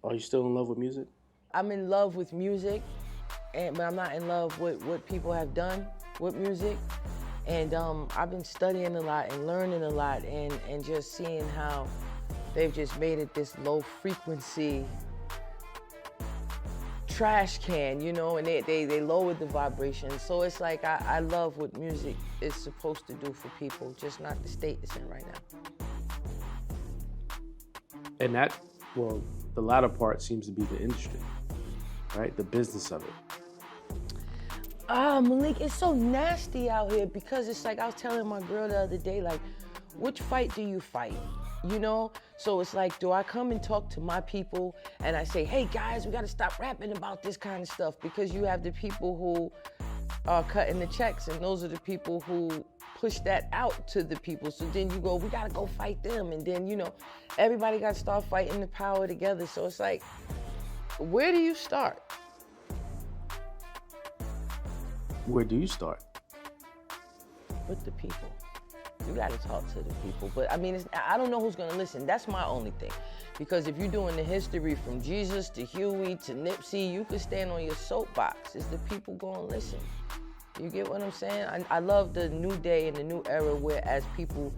Are you still in love with music? I'm in love with music, but I'm not in love with what people have done with music. And I've been studying a lot and learning a lot and just seeing how they've just made it this low frequency trash can, you know, and they lowered the vibration. So it's like I love what music is supposed to do for people, just not the state it's in right now. And that, well, the latter part seems to be the industry, right? The business of it. Malik, it's so nasty out here because it's like I was telling my girl the other day, like, which fight do you fight? You know? So it's like, do I come and talk to my people and I say, hey guys, we gotta stop rapping about this kind of stuff, because you have the people who are cutting the checks, and those are the people who push that out to the people. So then you go, we gotta go fight them, and then, you know, everybody gotta start fighting the power together. So it's like, where do you start? Where do you start? With the people. You gotta talk to the people. But I mean, I don't know who's gonna listen. That's my only thing. Because if you're doing the history from Jesus to Huey to Nipsey, you can stand on your soapbox. Is the people gonna listen? You get what I'm saying? I love the new day and the new era where as people,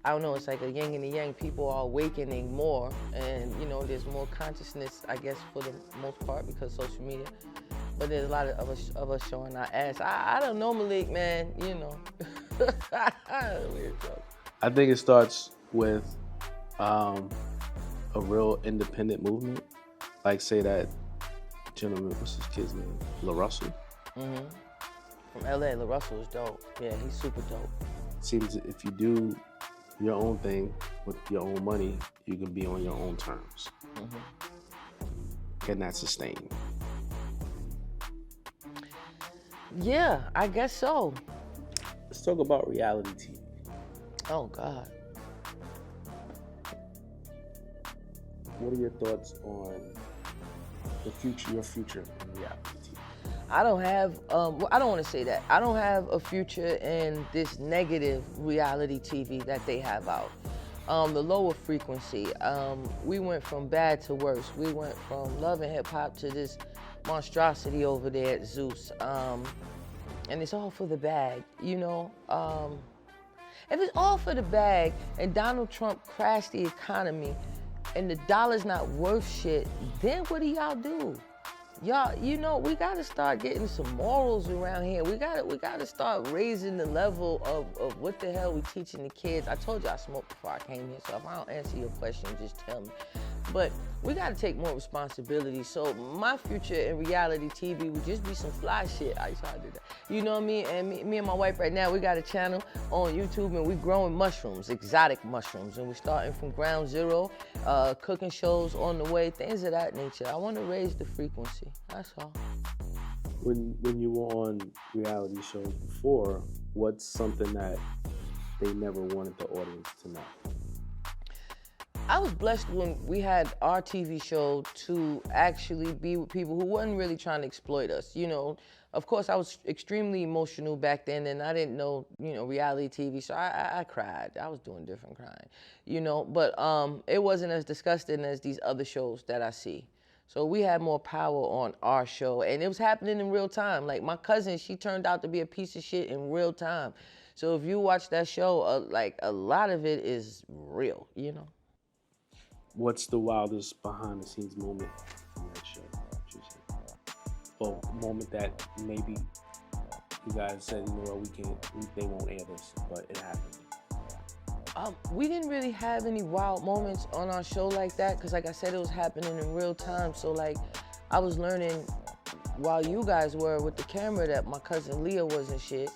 I don't know, it's like a yin and a yang. People are awakening more, and you know, there's more consciousness, I guess, for the most part because social media. But there's a lot of us showing our ass. I don't know, Malik, man. You know. I think it starts with a real independent movement. Like, say that gentleman, what's his kid's name? La Russell. Mm-hmm. From LA, La Russell is dope. Yeah, he's super dope. Seems if you do your own thing with your own money, you can be on your own terms. Can that sustain? Yeah, I guess so. Let's talk about reality TV. Oh, God. What are your thoughts on the future, your future in reality TV? I don't have, well, I don't want to say that. I don't have a future in this negative reality TV that they have out. The lower frequency. We went from bad to worse. We went from love and hip hop to this monstrosity over there at Zeus. And it's all for the bag, you know? If it's all for the bag and Donald Trump crashed the economy and the dollar's not worth shit, then what do y'all do? Y'all, you know, we gotta start getting some morals around here. We gotta start raising the level of what the hell we teaching the kids. I told you I smoked before I came here, so if I don't answer your question, just tell me. But we gotta take more responsibility. So my future in reality TV would just be some fly shit. I used to do that. You know what I mean? And me and my wife right now, we got a channel on YouTube and we growing mushrooms, exotic mushrooms. And we're starting from ground zero, cooking shows on the way, things of that nature. I wanna raise the frequency, that's all. When you were on reality shows before, what's something that they never wanted the audience to know? I was blessed when we had our TV show to actually be with people who wasn't really trying to exploit us. You know, of course, I was extremely emotional back then, and I didn't know, you know, reality TV, so I cried. I was doing different crying, you know, but it wasn't as disgusting as these other shows that I see. So we had more power on our show, and it was happening in real time. Like my cousin, she turned out to be a piece of shit in real time. So if you watch that show, like a lot of it is real, you know. What's the wildest behind the scenes moment in that show? Or moment that maybe you guys said, you know what, they won't air this, but it happened. We didn't really have any wild moments on our show like that, because like I said, it was happening in real time. So like, I was learning while you guys were with the camera that my cousin Leah wasn't shit.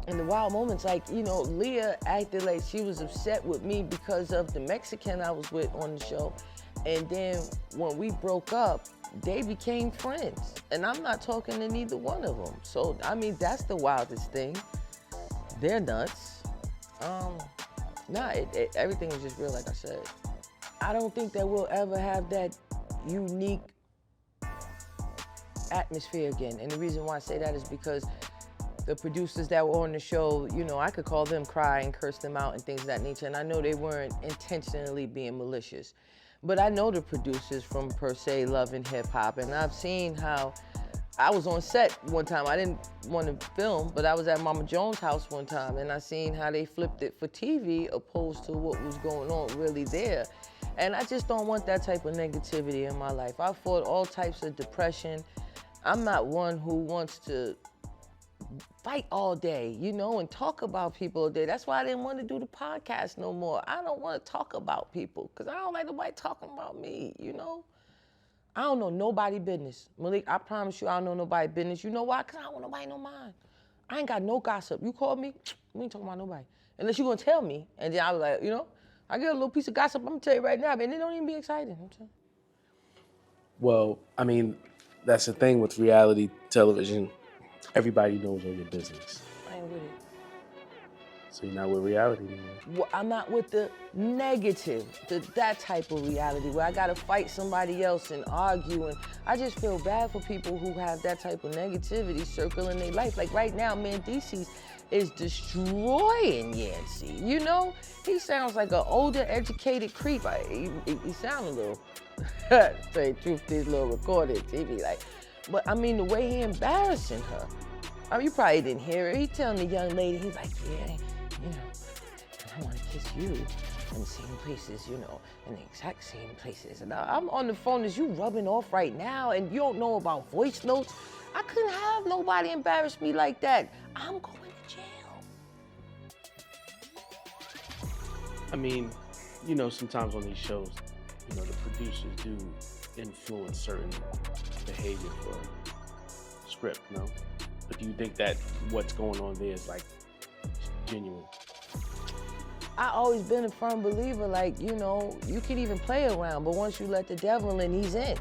And the wild moments, like, you know, Leah acted like she was upset with me because of the Mexican I was with on the show. And then when we broke up, they became friends. And I'm not talking to neither one of them. So, I mean, that's the wildest thing. They're nuts. Everything is just real, like I said. I don't think that we'll ever have that unique atmosphere again. And the reason why I say that is because the producers that were on the show, you know, I could call them cry and curse them out and things of that nature. And I know they weren't intentionally being malicious. But I know the producers from per se Love and Hip Hop, and I've seen how I was on set one time. I didn't want to film, but I was at Mama Jones' house one time, and I seen how they flipped it for TV opposed to what was going on really there. And I just don't want that type of negativity in my life. I fought all types of depression. I'm not one who wants to fight all day, you know, and talk about people all day. That's why I didn't want to do the podcast no more. I don't want to talk about people because I don't like nobody talking about me, you know? I don't know nobody business. Malik, I promise you I don't know nobody business. You know why? Because I don't want nobody no mind. I ain't got no gossip. You call me, we ain't talking about nobody. Unless you're going to tell me. And then I was like, you know, I get a little piece of gossip, I'm going to tell you right now, man, it don't even be exciting. Well, I mean, that's the thing with reality television. Everybody knows all your business. I ain't with it. So you're not with reality anymore. Well, I'm not with the negative, that type of reality where I gotta fight somebody else and argue. And I just feel bad for people who have that type of negativity circling their life. Like right now, man, DC is destroying Yancey. You know, he sounds like an older, educated creep. He sounds a little, say truth, these little recorded TV, like. But I mean, the way he embarrassing her. I mean, you probably didn't hear it. He telling the young lady, he's like, yeah, you know, I want to kiss you in the same places, you know, in the exact same places. And I'm on the phone as you rubbing off right now, and you don't know about voice notes. I couldn't have nobody embarrass me like that. I'm going to jail. I mean, you know, sometimes on these shows, you know, the producers do influence certain behavior for script, no? But do you think that what's going on there is like genuine? I always been a firm believer, like, you know, you can even play around, but once you let the devil in, he's in.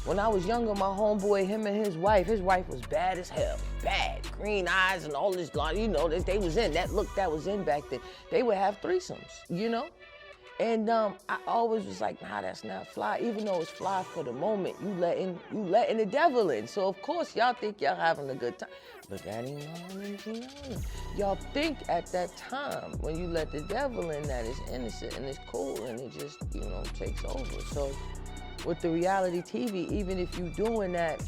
When I was younger, my homeboy, him and his wife was bad as hell. Bad, green eyes and all this, you know, they was in. That look that was in back then. They would have threesomes, you know? And I always was like, nah, that's not fly. Even though it's fly for the moment, you letting the devil in. So of course y'all think y'all having a good time, but that ain't all. Y'all think at that time when you let the devil in that it's innocent and it's cool and it just, you know, takes over. So with the reality TV, even if you doing that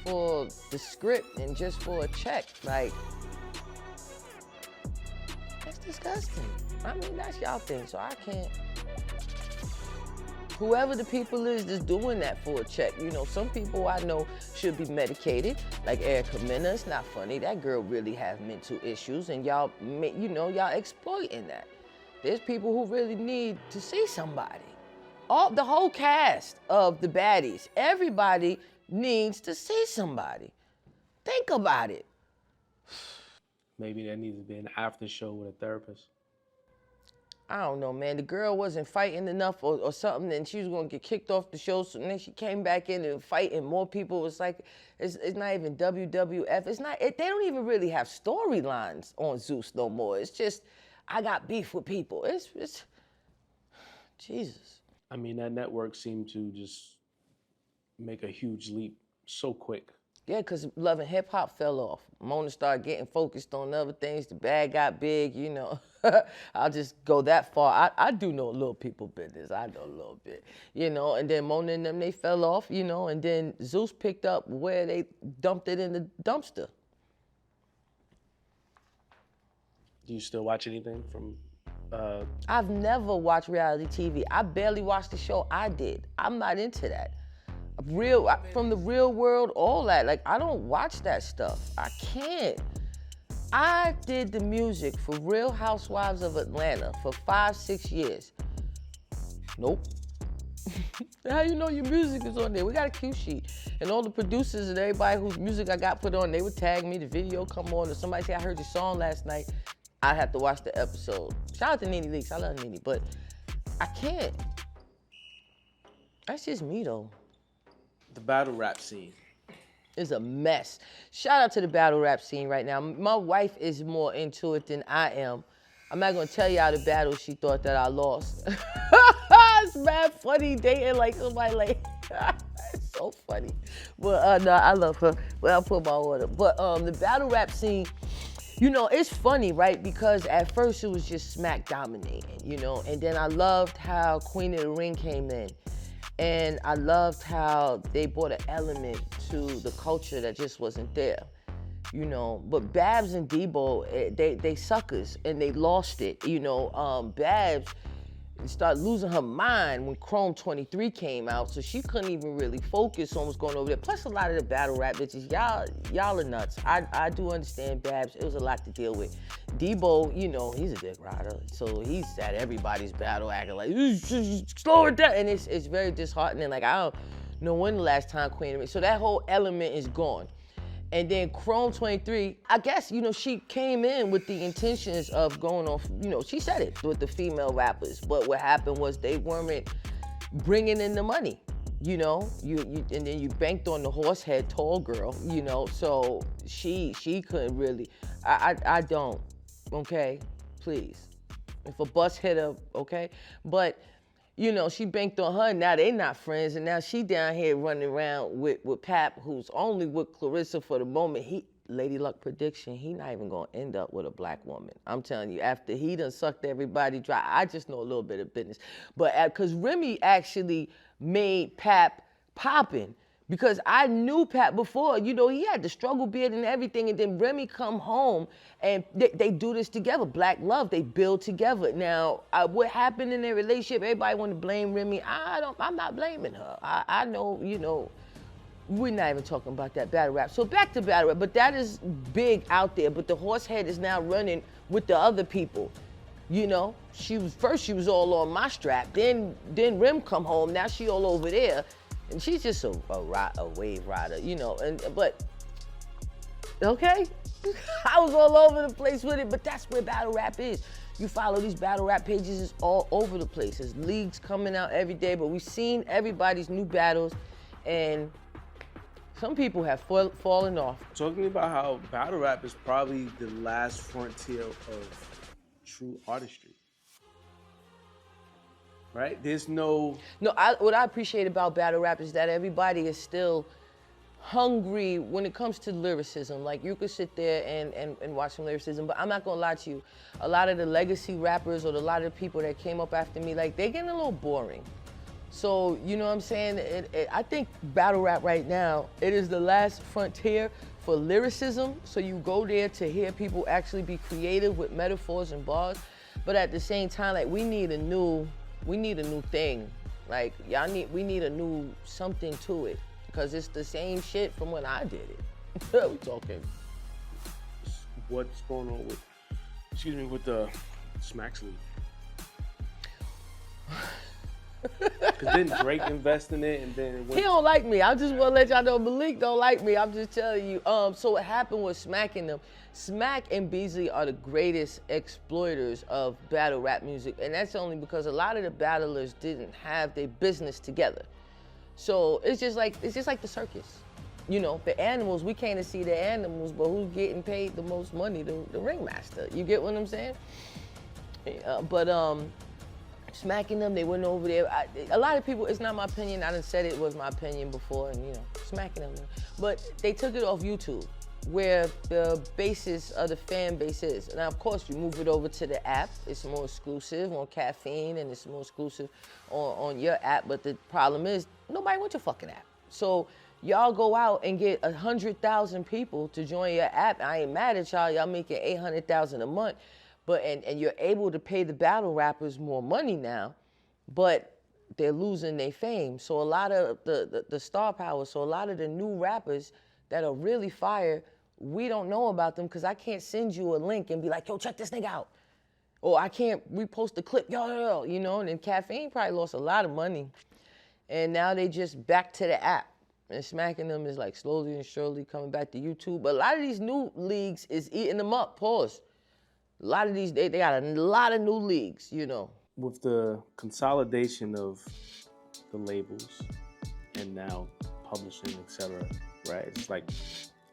for the script and just for a check, like, that's disgusting. I mean, that's y'all thing, so I can't. Whoever the people is that's doing that for a check, you know, some people I know should be medicated, like Erica Mena. It's not funny. That girl really have mental issues, and y'all, you know, y'all exploiting that. There's people who really need to see somebody. The whole cast of the baddies, everybody needs to see somebody. Think about it. Maybe there needs to be an after show with a therapist. I don't know, man. The girl wasn't fighting enough or something, and she was gonna get kicked off the show. So then she came back in and fighting more people. It's like, it's not even WWF. It's not. They don't even really have storylines on Zeus no more. It's just, I got beef with people. It's Jesus. I mean, that network seemed to just make a huge leap so quick. Yeah, because Love and Hip Hop fell off. Mona started getting focused on other things. The bag got big, you know. I'll just go that far. I do know a little people business. I know a little bit, you know. And then Mona and them, they fell off, you know. And then Zeus picked up where they dumped it in the dumpster. Do you still watch anything from... I've never watched reality TV. I barely watched the show I did. I'm not into that. From the real world, all that. Like, I don't watch that stuff. I can't. I did the music for Real Housewives of Atlanta for 5-6 years. Nope. How you know your music is on there? We got a cue sheet. And all the producers and everybody whose music I got put on, they would tag me, the video come on, or somebody say, I heard your song last night. I'd have to watch the episode. Shout out to Nene Leakes. I love Nene, but I can't. That's just me, though. The battle rap scene is a mess. Shout out to the battle rap scene right now. My wife is more into it than I am. I'm not gonna tell y'all the battle she thought that I lost. It's mad funny dating like somebody like, it's so funny. But no, I love her. But I'll put my order. But the battle rap scene, You know, it's funny, right? Because at first it was just Smack dominating, you know, and then I loved how Queen of the Ring came in. And I loved how they brought an element to the culture that just wasn't there, you know. But Babs and Debo, they suckers, and they lost it, you know. Babs started losing her mind when Chrome 23 came out, so she couldn't even really focus on what's going over there. Plus, a lot of the battle rap bitches, y'all are nuts. I do understand Babs. It was a lot to deal with. Debo, you know, he's a dick rider, so he's at everybody's battle acting like, slow it down, and it's very disheartening. Like, I don't know when the last time Queen of Me. So that whole element is gone. And then Chrome 23, I guess, you know, she came in with the intentions of going off, you know, she said it with the female rappers. But what happened was they weren't bringing in the money, you know? And then you banked on the horsehead tall girl, you know? So she couldn't really, I don't, okay? Please. If a bus hit her, okay? But, you know, she banked on her, and now they not friends, and now she down here running around with Pap, who's only with Clarissa for the moment. Lady Luck prediction, he not even gonna end up with a black woman. I'm telling you, after he done sucked everybody dry, I just know a little bit of business. But because Remy actually made Pap popping, because I knew Pap before, you know, he had the struggle beard and everything, and then Remy come home, and they do this together. Black love, they build together. Now, what happened in their relationship, everybody want to blame Remy. I'm not blaming her. I know, you know, we're not even talking about that battle rap. So back to battle rap, but that is big out there, but the horsehead is now running with the other people. You know, she was all on my strap, then Rim come home, now she all over there. And she's just a wave rider, you know, but, okay. I was all over the place with it, but that's where battle rap is. You follow these battle rap pages, it's all over the place. There's leagues coming out every day, but we've seen everybody's new battles, and some people have fallen off. Talking about how battle rap is probably the last frontier of true artistry. Right? There's no... What I appreciate about battle rap is that everybody is still hungry when it comes to lyricism. Like, you could sit there and watch some lyricism, but I'm not gonna lie to you. A lot of the legacy rappers or a lot of the people that came up after me, like, they're getting a little boring. So, you know what I'm saying? I think battle rap right now, it is the last frontier for lyricism. So you go there to hear people actually be creative with metaphors and bars. But at the same time, like, we need a new thing. Like, we need a new something to it, because it's the same shit from when I did it. We talking. What's going on with the Smacks League? Because then Drake invest in it, and then he don't like me. I just want to let y'all know Malik don't like me. I'm just telling you. So what happened was Smack and them. Smack and Beasley are the greatest exploiters of battle rap music, and that's only because a lot of the battlers didn't have their business together. So it's just like the circus. You know, the animals, we came to see the animals, but who's getting paid the most money? The ringmaster. You get what I'm saying? Smacking them, they went over there. A lot of people, it's not my opinion, I done said it was my opinion before, and you know, smacking them. But they took it off YouTube, where the basis of the fan base is. Now, of course, you move it over to the app, it's more exclusive on Caffeine, and it's more exclusive on your app, but the problem is, nobody wants your fucking app. So y'all go out and get 100,000 people to join your app. I ain't mad at y'all making 800,000 a month. But and you're able to pay the battle rappers more money now, but they're losing their fame. So a lot of the star power, so a lot of the new rappers that are really fire, we don't know about them because I can't send you a link and be like, yo, check this nigga out. Or I can't repost the clip, yo, you know, and then Caffeine probably lost a lot of money. And now they just back to the app. And Smacking them is like slowly and surely coming back to YouTube. But a lot of these new leagues is eating them up, pause. A lot of these, they got a lot of new leagues, you know. With the consolidation of the labels and now publishing, etc., right? It's like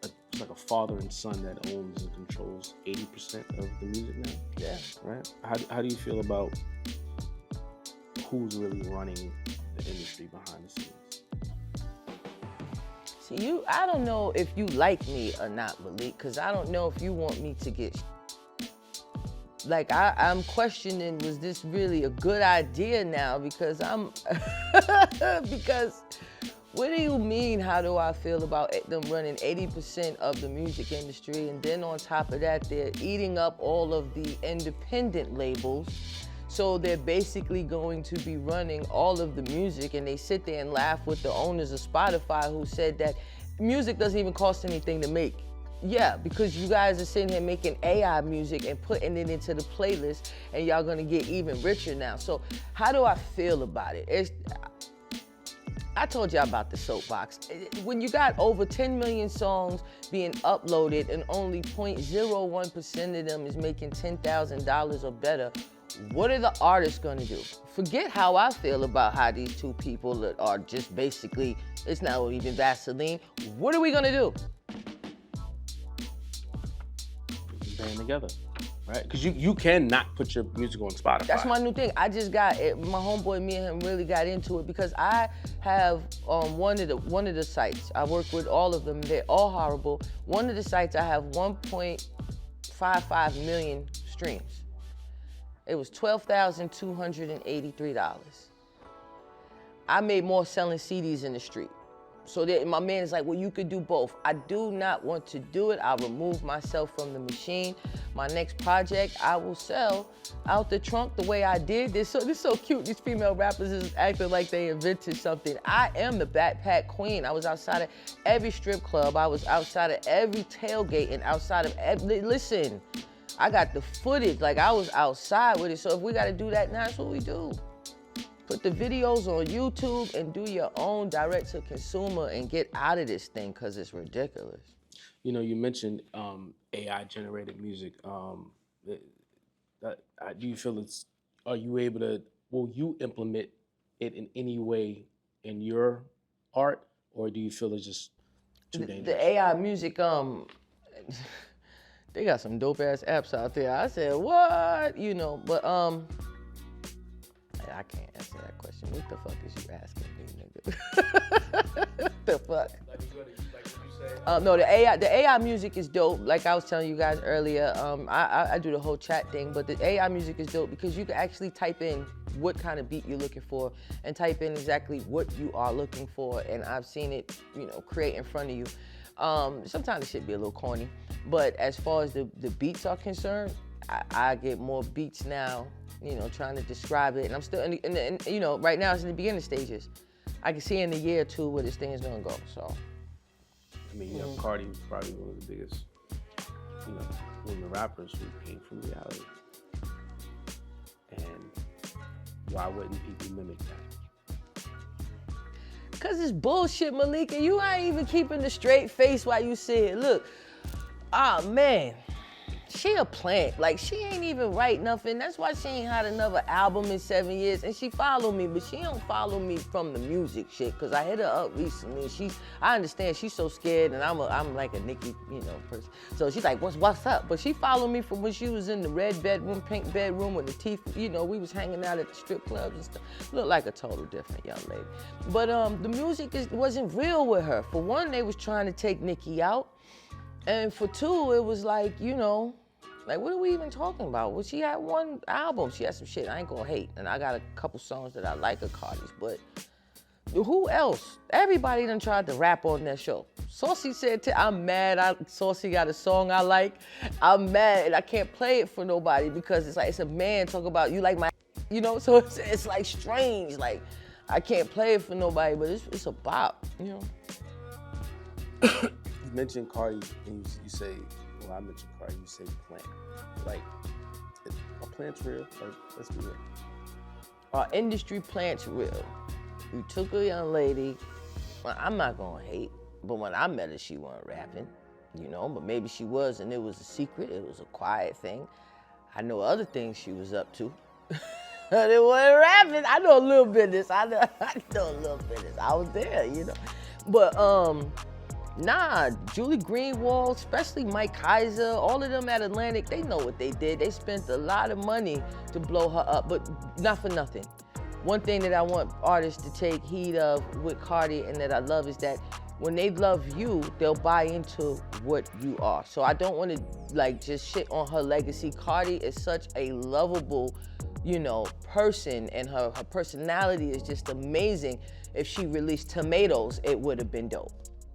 a father and son that owns and controls 80% of the music now. Yeah. Right? How do you feel about who's really running the industry behind the scenes? I don't know if you like me or not, Malik, because I don't know if you want me to get. Like, I'm questioning, was this really a good idea now? Because because what do you mean, how do I feel about them running 80% of the music industry, and then on top of that, they're eating up all of the independent labels. So they're basically going to be running all of the music, and they sit there and laugh with the owners of Spotify who said that music doesn't even cost anything to make. Yeah, because you guys are sitting here making AI music and putting it into the playlist, and y'all gonna get even richer now. So how do I feel about it? I told y'all about the soapbox. When you got over 10 million songs being uploaded and only 0.01% of them is making $10,000 or better, what are the artists gonna do? Forget how I feel about how these two people are just basically, it's not even Vaseline. What are we gonna do? Band together, right? Because you cannot put your music on Spotify. That's my new thing. I just got it. My homeboy, me and him really got into it because I have one of the sites. I work with all of them. They're all horrible. One of the sites I have 1.55 million streams. It was $12,283. I made more selling CDs in the street. So my man is like, well, you could do both. I do not want to do it. I'll remove myself from the machine. My next project, I will sell out the trunk the way I did. This is so cute. These female rappers is acting like they invented something. I am the backpack queen. I was outside of every strip club. I was outside of every tailgate and outside of every, listen, I got the footage. Like, I was outside with it. So if we got to do that now, that's what we do. Put the videos on YouTube and do your own direct to consumer and get out of this thing, because it's ridiculous. You know, you mentioned AI generated music. Do you feel are you able to, will you implement it in any way in your art, or do you feel it's just too dangerous? The AI music, they got some dope ass apps out there. I said, what? You know, but I can't answer that question. What the fuck is you asking me, nigga? The fuck? No, the AI music is dope. Like I was telling you guys earlier, I do the whole chat thing, but the AI music is dope because you can actually type in what kind of beat you're looking for and type in exactly what you are looking for, and I've seen it, you know, create in front of you. Sometimes it should be a little corny, but as far as the beats are concerned, I get more beats now, you know, trying to describe it, and I'm still you know, right now it's in the beginning stages. I can see in a year or two where this thing is gonna go, so. I mean, you know, Cardi was probably one of the biggest, you know, women rappers who came from reality. And why wouldn't people mimic that? Cause it's bullshit, Malika. You ain't even keeping the straight face while you say it. Look, man, she a plant. Like, she ain't even write nothing. That's why she ain't had another album in 7 years. And she follow me, but she don't follow me from the music shit. Cause I hit her up recently. I understand she's so scared, and I'm like a Nicki, you know, person. So she's like, what's up? But she followed me from when she was in the red bedroom, pink bedroom with the teeth. You know, we was hanging out at the strip clubs and stuff. Looked like a total different young lady. But the music wasn't real with her. For one, they was trying to take Nicki out. And for two, it was like, you know, like, what are we even talking about? Well, she had one album. She had some shit I ain't gonna hate. And I got a couple songs that I like of Cardi's, but who else? Everybody done tried to rap on that show. Saucy said, I'm mad. Saucy got a song I like. I'm mad and I can't play it for nobody because it's like, it's a man talking about, you like my, you know? So it's like strange. Like, I can't play it for nobody, but it's a bop, you know? You mentioned Cardi and you say, well, I mentioned Cardi, you say plant. Like, are plants real? Like, let's be real. Are industry plants real? You took a young lady, well, I'm not gonna hate, but when I met her, she wasn't rapping, you know, but maybe she was, and it was a secret, it was a quiet thing. I know other things she was up to. It wasn't rapping. I know a little business. I know a little business. I was there, you know. But nah, Julie Greenwald, especially Mike Kaiser, all of them at Atlantic, they know what they did. They spent a lot of money to blow her up, but not for nothing. One thing that I want artists to take heed of with Cardi and that I love is that when they love you, they'll buy into what you are. So I don't want to like just shit on her legacy. Cardi is such a lovable, you know, person, and her personality is just amazing. If she released Tomatoes, it would have been dope.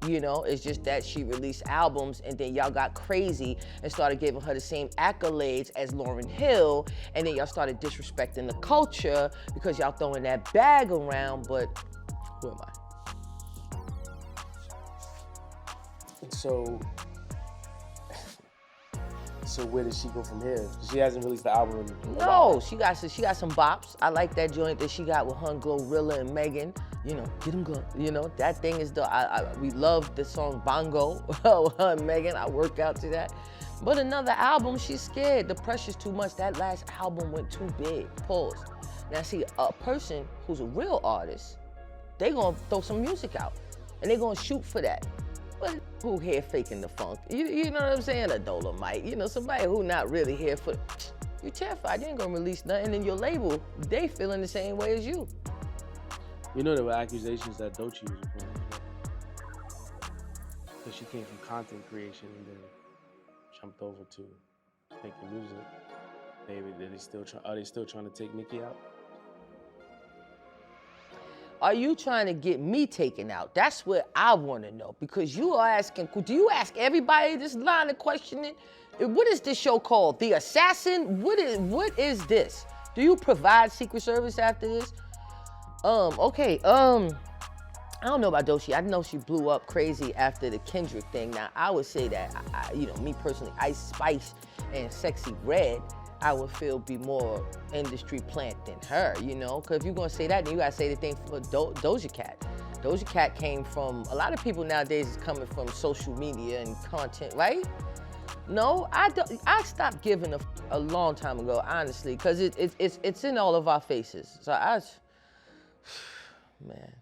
You know, it's just that she released albums and then y'all got crazy and started giving her the same accolades as Lauryn Hill, and then y'all started disrespecting the culture because y'all throwing that bag around, but who am I? And so where does she go from here? She hasn't released the album in a while. No, she got some bops. I like that joint that she got with her and Glorilla and Megan. You know, get them glow. You know, that thing is we love the song Bongo, her and Megan. I work out to that. But another album, she's scared. The pressure's too much. That last album went too big. Pause. Now see, a person who's a real artist, they gonna throw some music out and they gonna shoot for that. But who here faking the funk? You know what I'm saying? A Dolomite, you know, somebody who not really here for, you're terrified. You ain't gonna release nothing, and your label, they feeling the same way as you. You know there were accusations that Doechii was a fan. Because she came from content creation and then jumped over to making music. Are they still trying to take Nicki out? Are you trying to get me taken out? That's what I want to know, because you are asking, do you ask everybody this line of questioning? What is this show called? The Assassin? What is this? Do you provide Secret Service after this? Okay, I don't know about Doechii. I know she blew up crazy after the Kendrick thing. Now, I would say that, you know, me personally, Ice Spice and Sexy Red, I would feel be more industry plant than her, you know? Because if you're gonna say that, then you gotta say the thing for Doja Cat. Doja Cat came from, a lot of people nowadays is coming from social media and content, right? No, I stopped giving a long time ago, honestly, because it's in all of our faces. So man.